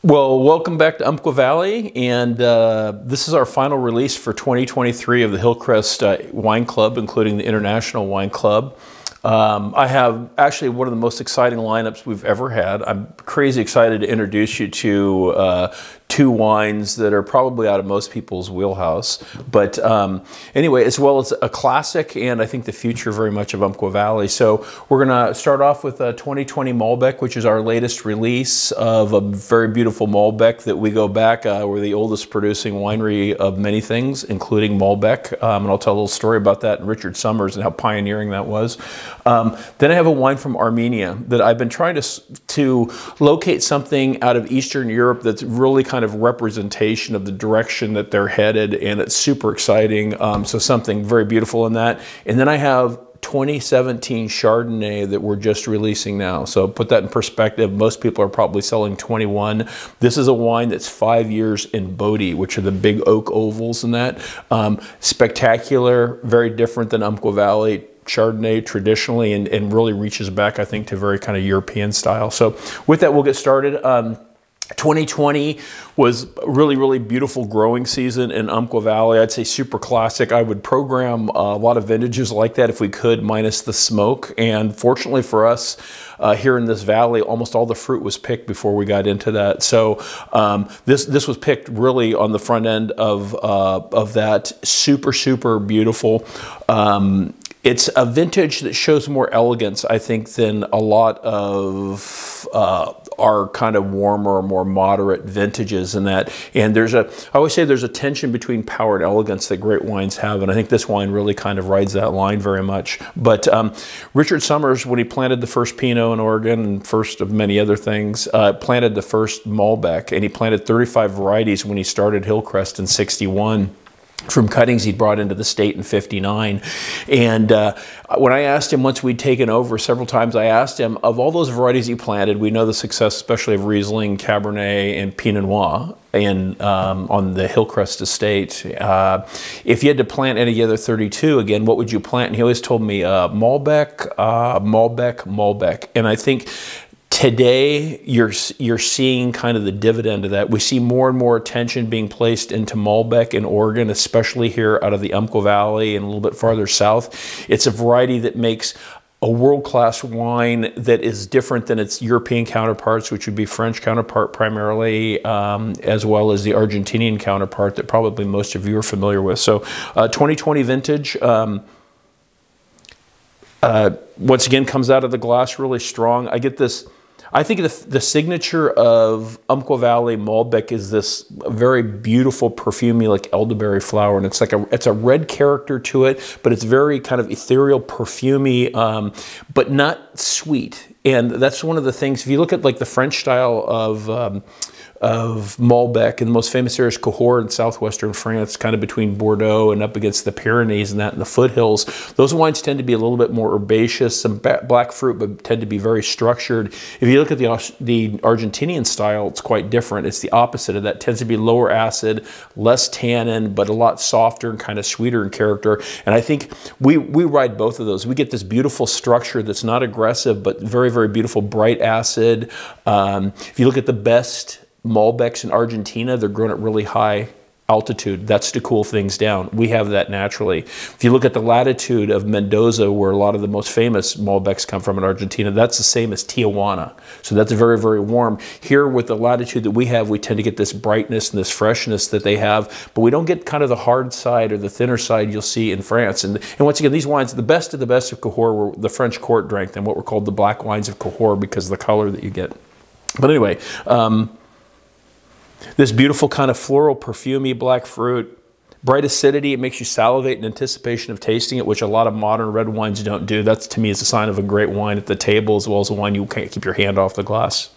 Well, welcome back to Umpqua Valley, and this is our final release for 2023 of the HillCrest Wine Club, including the International Wine Club. I have actually one of the most exciting lineups we've ever had. I'm crazy excited to introduce you to two wines that are probably out of most people's wheelhouse. But anyway, as well as a classic and I think the future very much of Umpqua Valley. So we're going to start off with a 2020 Malbec, which is our latest release of a very beautiful Malbec that we go back. We're the oldest producing winery of many things, including Malbec. And I'll tell a little story about that and Richard Summers and how pioneering that was. Then I have a wine from Armenia that I've been trying to locate something out of Eastern Europe that's really kind of representation of the direction that they're headed, and it's super exciting. So something very beautiful in that. And then I have 2017 Chardonnay that we're just releasing now. So put that in perspective. Most people are probably selling 21. This is a wine that's 5 years in Botti, which are the big oak ovals in that. Spectacular, very different than Umpqua Valley Chardonnay traditionally, and really reaches back, I think, to very kind of European style. So with that, we'll get started. 2020 was a really beautiful growing season in Umpqua Valley. I'd say super classic. I would program a lot of vintages like that if we could, minus the smoke. And fortunately for us, here in this valley, almost all the fruit was picked before we got into that. So this was picked really on the front end of that. Super beautiful. It's a vintage that shows more elegance, I think, than a lot of our kind of warmer, more moderate vintages in that. And I always say there's a tension between power and elegance that great wines have, and I think this wine really kind of rides that line very much. But Richard Summers, when he planted the first Pinot in Oregon, and first of many other things, planted the first Malbec, and he planted 35 varieties when he started HillCrest in '61. From cuttings he'd brought into the state in '59. And when I asked him, once we'd taken over several times, I asked him, of all those varieties he planted, we know the success especially of Riesling, Cabernet, and Pinot Noir on the HillCrest estate. If you had to plant any other 32, again, what would you plant? And he always told me Malbec, Malbec. And I think today, you're seeing kind of the dividend of that. We see more and more attention being placed into Malbec in Oregon, especially here out of the Umpqua Valley and a little bit farther south. It's a variety that makes a world-class wine that is different than its European counterparts, which would be French counterpart primarily, as well as the Argentinian counterpart that probably most of you are familiar with. So 2020 vintage. Once again, comes out of the glass really strong. I get this. I think the signature of Umpqua Valley Malbec is this very beautiful perfumey, like elderberry flower, and it's a red character to it, but it's very kind of ethereal, perfumey, but not sweet. And that's one of the things. If you look at like the French style of Malbec, and the most famous area is Cahors in southwestern France, kind of between Bordeaux and up against the Pyrenees and that in the foothills. Those wines tend to be a little bit more herbaceous, some black fruit, but tend to be very structured. If you look at the Argentinian style, it's quite different. It's the opposite of that. It tends to be lower acid, less tannin, but a lot softer and kind of sweeter in character. And I think we ride both of those. We get this beautiful structure that's not aggressive, but very beautiful, bright acid. If you look at the best Malbecs in Argentina, they're grown at really high altitude. That's to cool things down. We have that naturally. If you look at the latitude of Mendoza, where a lot of the most famous Malbecs come from in Argentina, that's the same as Tijuana. So that's very warm. Here with the latitude that we have, we tend to get this brightness and this freshness that they have, but we don't get kind of the hard side or the thinner side you'll see in France. And once again, these wines, the best of Cahors, were the French court drank them, what were called the black wines of Cahors, because of the color that you get. But anyway, this beautiful kind of floral, perfumey black fruit, bright acidity. It makes you salivate in anticipation of tasting it, which a lot of modern red wines don't do. That's, to me, is a sign of a great wine at the table, as well as a wine you can't keep your hand off the glass.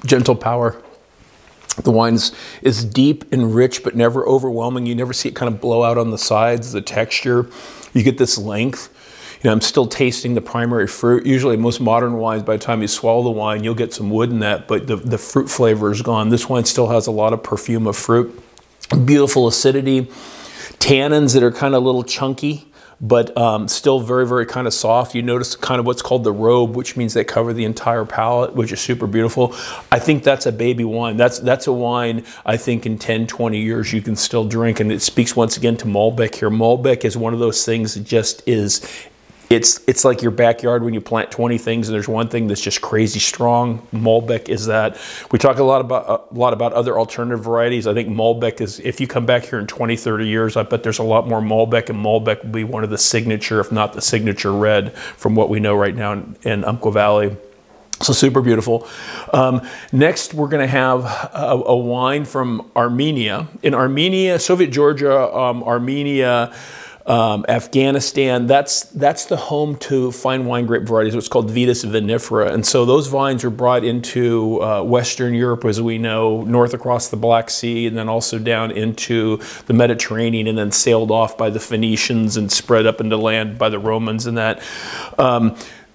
Gentle power. The wine is deep and rich, but never overwhelming. You never see it kind of blow out on the sides, the texture. You get this length. You know, I'm still tasting the primary fruit. Usually most modern wines, by the time you swallow the wine, you'll get some wood in that, but the fruit flavor is gone. This wine still has a lot of perfume of fruit. Beautiful acidity. tannins that are kind of a little chunky, but still very, very kind of soft. You notice kind of what's called the robe, which means they cover the entire palate, which is super beautiful. I think that's a baby wine. That's a wine I think in 10, 20 years you can still drink, and it speaks once again to Malbec here. Malbec is one of those things that just is, it's like your backyard when you plant 20 things and there's one thing that's just crazy strong. Malbec is that. We talk a lot about other alternative varieties. I think Malbec is, if you come back here in 20, 30 years, I bet there's a lot more Malbec, and Malbec will be one of the signature, if not the signature red, from what we know right now in Umpqua Valley. So super beautiful. Next, we're going to have a wine from Armenia. In Armenia, Soviet Georgia, Armenia, Afghanistan, that's the home to fine wine grape varieties, what's called Vitis vinifera. And so those vines are brought into Western Europe, as we know, north across the Black Sea, and then also down into the Mediterranean, and then sailed off by the Phoenicians and spread up into land by the Romans and that.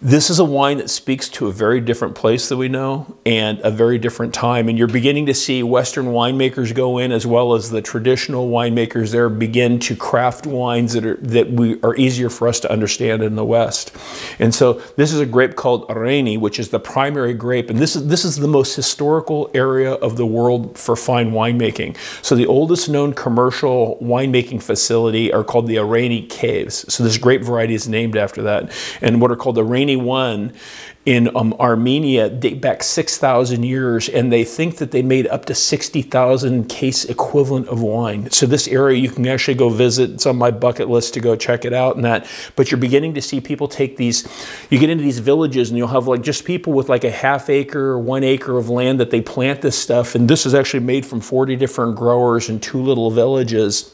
This is a wine that speaks to a very different place that we know, and a very different time. And you're beginning to see Western winemakers go in, as well as the traditional winemakers there begin to craft wines that are easier for us to understand in the West. And so this is a grape called Areni, which is the primary grape. And this is the most historical area of the world for fine winemaking. So the oldest known commercial winemaking facility are called the Areni Caves. So this grape variety is named after that. And what are called Areni one in Armenia date back 6,000 years, and they think that they made up to 60,000 case equivalent of wine. So this area you can actually go visit. It's on my bucket list to go check it out and that. But you're beginning to see people take these, you get into these villages and you'll have like just people with like a half acre or 1 acre of land that they plant this stuff, and this is actually made from 40 different growers in 2 little villages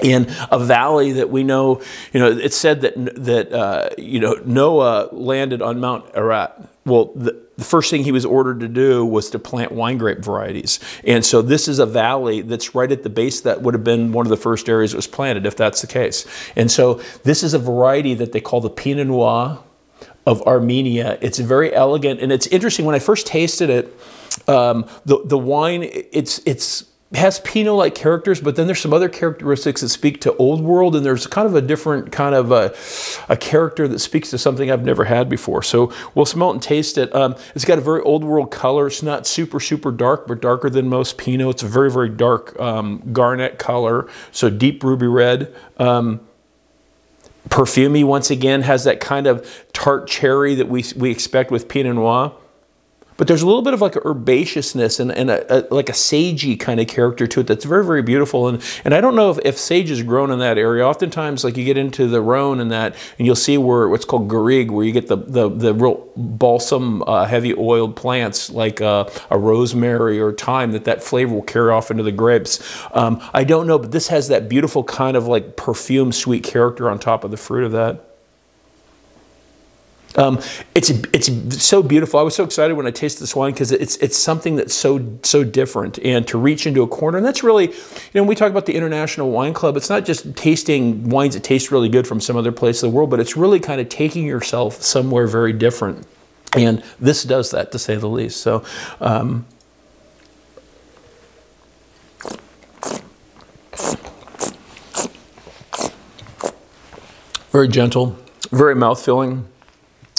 in a valley that we know. It's said that Noah landed on Mount Ararat. Well, the first thing he was ordered to do was to plant wine grape varieties. And so this is a valley that's right at the base that would have been one of the first areas that was planted, if that's the case. And so this is a variety that they call the Pinot Noir of Armenia. It's very elegant, and it's interesting. When I first tasted it, the wine, it's has Pinot-like characters, but then there's some other characteristics that speak to Old World, and there's kind of a different kind of a character that speaks to something I've never had before. So we'll smell it and taste it. It's got a very Old World color. It's not super, super dark, but darker than most Pinot. It's a very, very dark garnet color, so deep ruby red. Perfumey, once again, has that kind of tart cherry that we expect with Pinot Noir. But there's a little bit of like a herbaceousness and like a sagey kind of character to it that's very, very beautiful. And I don't know if sage is grown in that area. Oftentimes, like you get into the Rhone and that, and you'll see where what's called garrigue, where you get the real balsam, heavy oiled plants like a rosemary or thyme, that flavor will carry off into the grapes. I don't know, but this has that beautiful kind of like perfume, sweet character on top of the fruit of that. It's so beautiful. I was so excited when I tasted this wine because it's something that's so different, and to reach into a corner. And that's really, when we talk about the International Wine Club, it's not just tasting wines that taste really good from some other place of the world, but it's really kind of taking yourself somewhere very different. And this does that, to say the least. So, very gentle, very mouth-filling,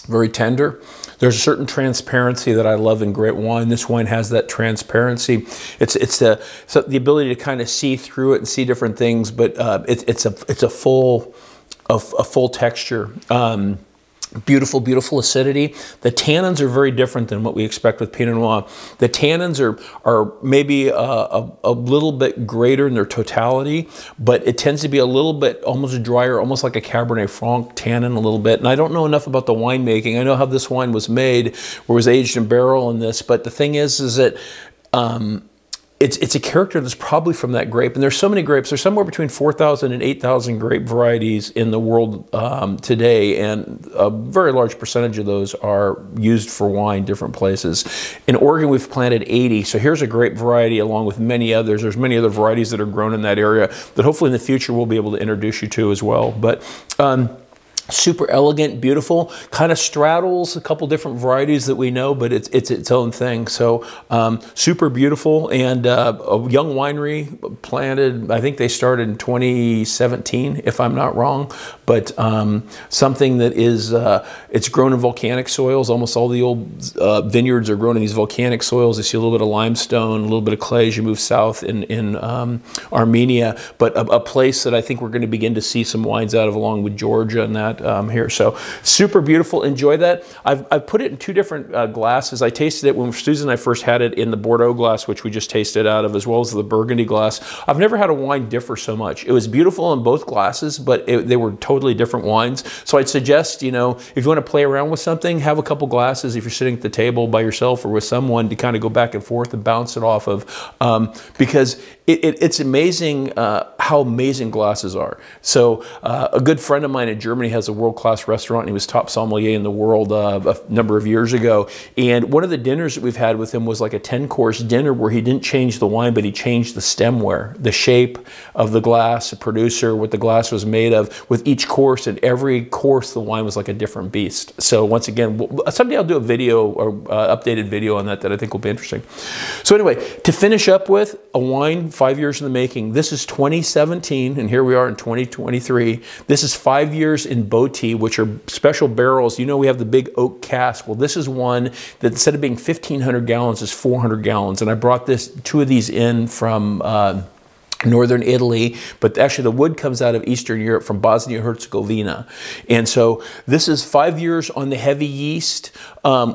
very tender. There's a certain transparency that I love in great wine. This wine has that transparency. It's the ability to kind of see through it and see different things, but it's a full texture. Beautiful, beautiful acidity. The tannins are very different than what we expect with Pinot Noir. The tannins are maybe a little bit greater in their totality, but it tends to be a little bit almost drier, almost like a Cabernet Franc tannin a little bit. And I don't know enough about the winemaking. I know how this wine was made, or was aged in barrel in this, but the thing is that it's a character that's probably from that grape. And there's so many grapes. There's somewhere between 4,000 and 8,000 grape varieties in the world today, and a very large percentage of those are used for wine different places. In Oregon, we've planted 80. So here's a grape variety along with many others. There's many other varieties that are grown in that area that hopefully in the future we'll be able to introduce you to as well. But Super elegant, beautiful, kind of straddles a couple different varieties that we know, but it's its own thing. So super beautiful, and a young winery planted, I think they started in 2017, if I'm not wrong, but something that is, it's grown in volcanic soils. Almost all the old vineyards are grown in these volcanic soils. You see a little bit of limestone, a little bit of clay as you move south in Armenia, but a place that I think we're going to begin to see some wines out of, along with Georgia and that here. So super beautiful. Enjoy that. I've put it in two different glasses. I tasted it when Susan and I first had it in the Bordeaux glass, which we just tasted out of, as well as the Burgundy glass. I've never had a wine differ so much. It was beautiful in both glasses, but they were totally different wines. So I'd suggest, you know, if you want to play around with something, have a couple glasses if you're sitting at the table by yourself or with someone to kind of go back and forth and bounce it off of, because it's amazing how amazing glasses are. So a good friend of mine in Germany has a world-class restaurant, and he was top sommelier in the world a number of years ago. And one of the dinners that we've had with him was like a 10-course dinner where he didn't change the wine, but he changed the stemware, the shape of the glass, the producer, what the glass was made of, with each course. And every course, the wine was like a different beast. So once again, someday I'll do a video or updated video on that I think will be interesting. So anyway, to finish up with a wine 5 years in the making. This is 2017, and here we are in 2023. This is 5 years in Botti, which are special barrels. You know, we have the big oak cask. Well, this is one that instead of being 1,500 gallons is 400 gallons. And I brought two of these in from Northern Italy, but actually the wood comes out of Eastern Europe from Bosnia-Herzegovina. And so this is 5 years on the heavy yeast,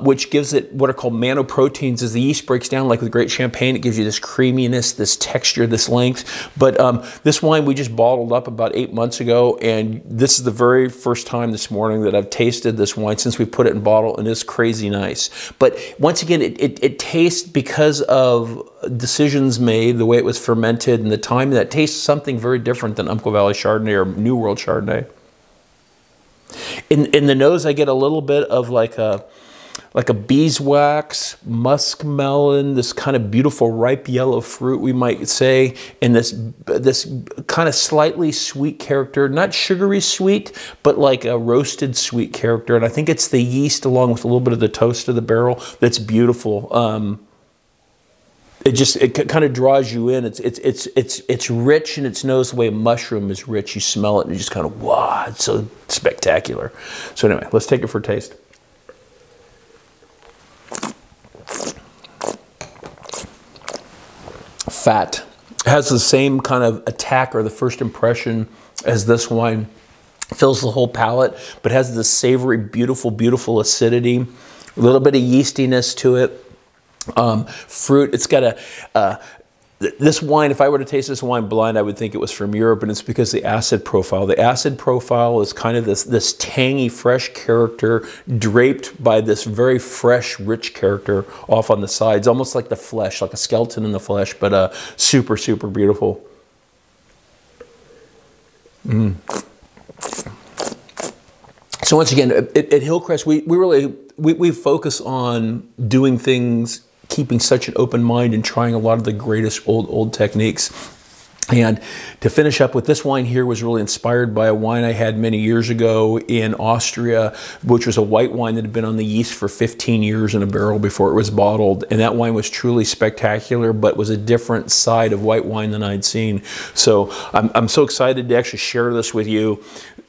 which gives it what are called manoproteins. As the yeast breaks down, like with great champagne, it gives you this creaminess, this texture, this length. But this wine we just bottled up about 8 months ago, and this is the very first time this morning that I've tasted this wine since we put it in bottle, and it's crazy nice. But once again, it tastes, because of decisions made, the way it was fermented and the time, that tastes something very different than Umpqua Valley Chardonnay or New World Chardonnay. In the nose, I get a little bit of like a beeswax, muskmelon, this kind of beautiful ripe yellow fruit, we might say, and this kind of slightly sweet character, not sugary sweet, but like a roasted sweet character. And I think it's the yeast along with a little bit of the toast of the barrel that's beautiful. It kind of draws you in. It's rich in its nose the way a mushroom is rich. You smell it and you just kind of, wow, it's so spectacular. So anyway, let's take it for a taste. Fat. It has the same kind of attack or the first impression as this wine. Fills the whole palate, but has this savory, beautiful, beautiful acidity. A little bit of yeastiness to it. Fruit. It's got this wine, if I were to taste this wine blind, I would think it was from Europe, and it's because the acid profile. The acid profile is kind of this tangy, fresh character draped by this very fresh, rich character off on the sides, almost like the flesh, like a skeleton in the flesh, but super, super beautiful. So once again, at HillCrest, we focus on doing things, keeping such an open mind and trying a lot of the greatest old techniques. And to finish up with, this wine here was really inspired by a wine I had many years ago in Austria, which was a white wine that had been on the yeast for 15 years in a barrel before it was bottled. And that wine was truly spectacular, but was a different side of white wine than I'd seen. So I'm so excited to actually share this with you,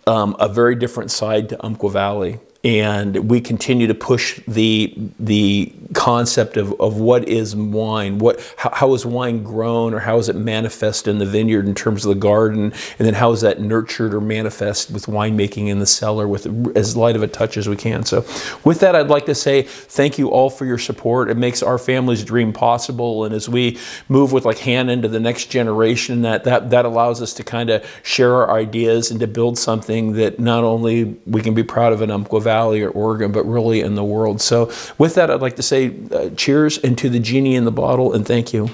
a very different side to Umpqua Valley. And we continue to push the concept of what is wine, how is wine grown, or how is it manifest in the vineyard in terms of the garden, and then how is that nurtured or manifest with winemaking in the cellar with as light of a touch as we can. So with that, I'd like to say thank you all for your support. It makes our family's dream possible, and as we move with like Hannah into the next generation, that allows us to kind of share our ideas and to build something that not only we can be proud of in Umpqua Valley or Oregon, but really in the world. So with that, I'd like to say cheers into the genie in the bottle, and thank you.